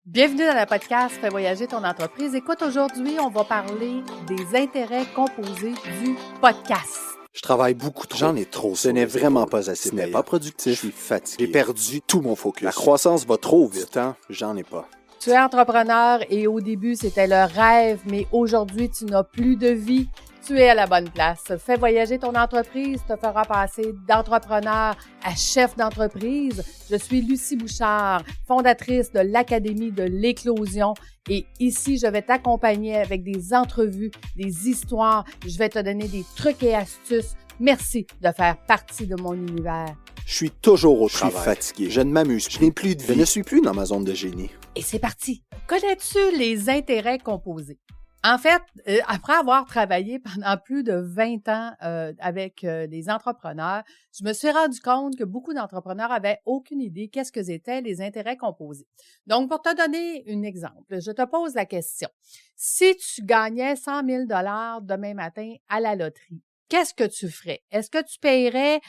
Bienvenue dans le podcast Fais voyager ton entreprise. Écoute, aujourd'hui, on va parler des intérêts composés du podcast. Je travaille beaucoup trop. J'en ai trop. Ce n'est vraiment pas assez. Ce n'est pas productif. Je suis fatigué. J'ai perdu tout mon focus. La croissance va trop vite. Temps, j'en ai pas. Tu es entrepreneur et au début, c'était le rêve, mais aujourd'hui, tu n'as plus de vie. Tu es à la bonne place. Fais voyager ton entreprise te fera passer d'entrepreneur à chef d'entreprise. Je suis Lucie Bouchard, fondatrice de l'Académie de l'éclosion. Et ici, je vais t'accompagner avec des entrevues, des histoires. Je vais te donner des trucs et astuces. Merci de faire partie de mon univers. Je suis toujours au travail. Je suis fatigué. Je ne m'amuse. Je n'ai plus de vie. Je ne suis plus dans ma zone de génie. Et c'est parti. Connais-tu les intérêts composés? En fait, après avoir travaillé pendant plus de 20 ans avec des entrepreneurs, je me suis rendu compte que beaucoup d'entrepreneurs avaient aucune idée qu'est-ce que étaient les intérêts composés. Donc, pour te donner un exemple, je te pose la question. Si tu gagnais 100 000 $ demain matin à la loterie, qu'est-ce que tu ferais? Est-ce que tu paierais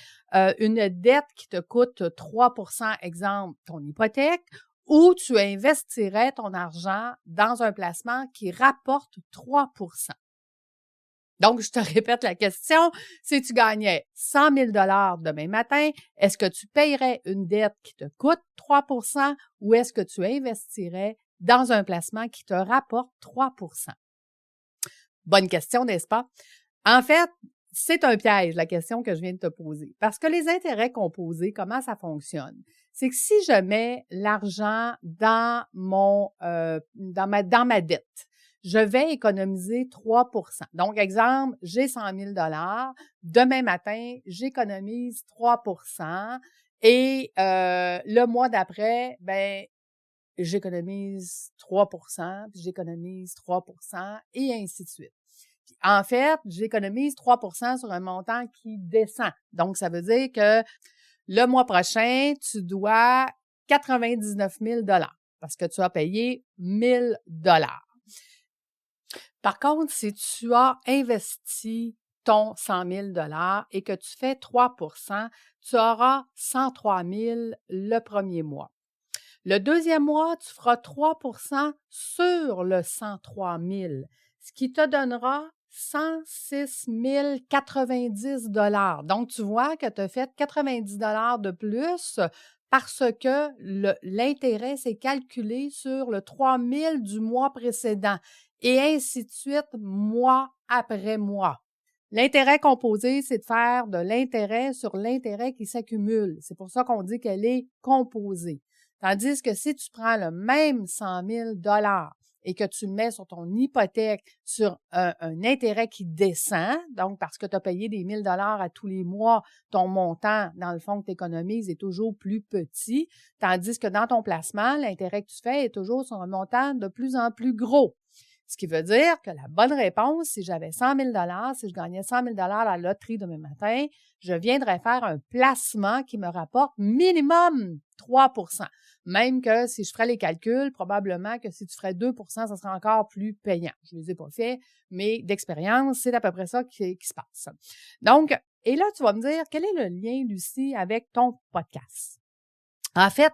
une dette qui te coûte 3 %, exemple, ton hypothèque, ou tu investirais ton argent dans un placement qui rapporte 3 %? Donc, je te répète la question. Si tu gagnais 100 000 $ demain matin, est-ce que tu paierais une dette qui te coûte 3 % ou est-ce que tu investirais dans un placement qui te rapporte 3 %? Bonne question, n'est-ce pas? En fait, c'est un piège, la question que je viens de te poser. Parce que les intérêts composés, comment ça fonctionne? C'est que si je mets l'argent dans ma dette, je vais économiser 3 %. Donc, exemple, j'ai 100 000 $. Demain matin, j'économise 3 % et le mois d'après, j'économise 3 %, puis j'économise 3 % et ainsi de suite. En fait, j'économise 3 % sur un montant qui descend. Donc, ça veut dire que le mois prochain, tu dois 99 000 $ parce que tu as payé 1 000 $. Par contre, si tu as investi ton 100 000 $ et que tu fais 3 %, tu auras 103 000 $ le premier mois. Le deuxième mois, tu feras 3 % sur le 103 000 $, ce qui te donnera 106 090 $. Donc, tu vois que tu as fait 90 $ de plus parce que l'intérêt s'est calculé sur le 3 000 du mois précédent et ainsi de suite, mois après mois. L'intérêt composé, c'est de faire de l'intérêt sur l'intérêt qui s'accumule. C'est pour ça qu'on dit qu'elle est composée. Tandis que si tu prends le même 100 000 $ et que tu le mets sur ton hypothèque sur un intérêt qui descend, donc parce que tu as payé des 1 000 $ à tous les mois, ton montant, dans le fond, que tu économises est toujours plus petit, tandis que dans ton placement, l'intérêt que tu fais est toujours sur un montant de plus en plus gros. Ce qui veut dire que la bonne réponse, si j'avais 100 000 $, si je gagnais 100 000 $ à la loterie demain matin, je viendrais faire un placement qui me rapporte minimum 3 %. Même que si je ferais les calculs, probablement que si tu ferais 2 % ça serait encore plus payant. Je ne les ai pas faits, mais d'expérience, c'est à peu près ça qui se passe. Donc, et là, tu vas me dire, quel est le lien, Lucie, avec ton podcast? En fait,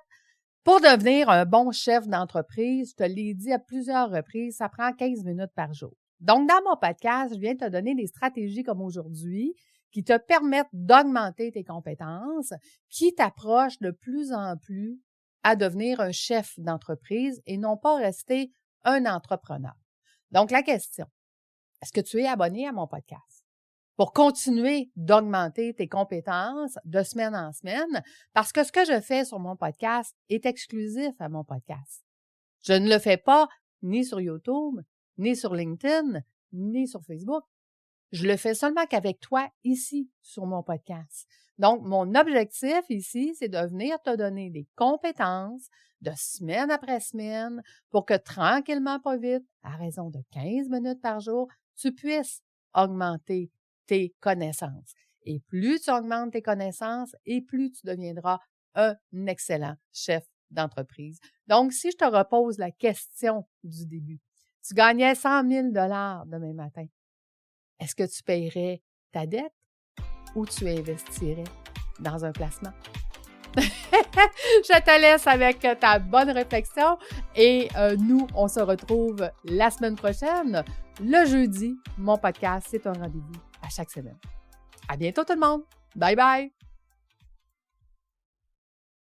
pour devenir un bon chef d'entreprise, je te l'ai dit à plusieurs reprises, ça prend 15 minutes par jour. Donc, dans mon podcast, je viens te donner des stratégies comme aujourd'hui qui te permettent d'augmenter tes compétences, qui t'approchent de plus en plus à devenir un chef d'entreprise et non pas rester un entrepreneur. Donc, la question, est-ce que tu es abonné à mon podcast? Pour continuer d'augmenter tes compétences de semaine en semaine, parce que ce que je fais sur mon podcast est exclusif à mon podcast. Je ne le fais pas ni sur YouTube, ni sur LinkedIn, ni sur Facebook. Je le fais seulement qu'avec toi ici sur mon podcast. Donc, mon objectif ici, c'est de venir te donner des compétences de semaine après semaine pour que tranquillement, pas vite, à raison de 15 minutes par jour, tu puisses augmenter tes connaissances. Et plus tu augmentes tes connaissances et plus tu deviendras un excellent chef d'entreprise. Donc, si je te repose la question du début, tu gagnais 100 000 $ demain matin, est-ce que tu paierais ta dette ou tu investirais dans un placement? Je te laisse avec ta bonne réflexion et nous, on se retrouve la semaine prochaine. Le jeudi, mon podcast, c'est un rendez-vous à chaque semaine. À bientôt tout le monde. Bye bye!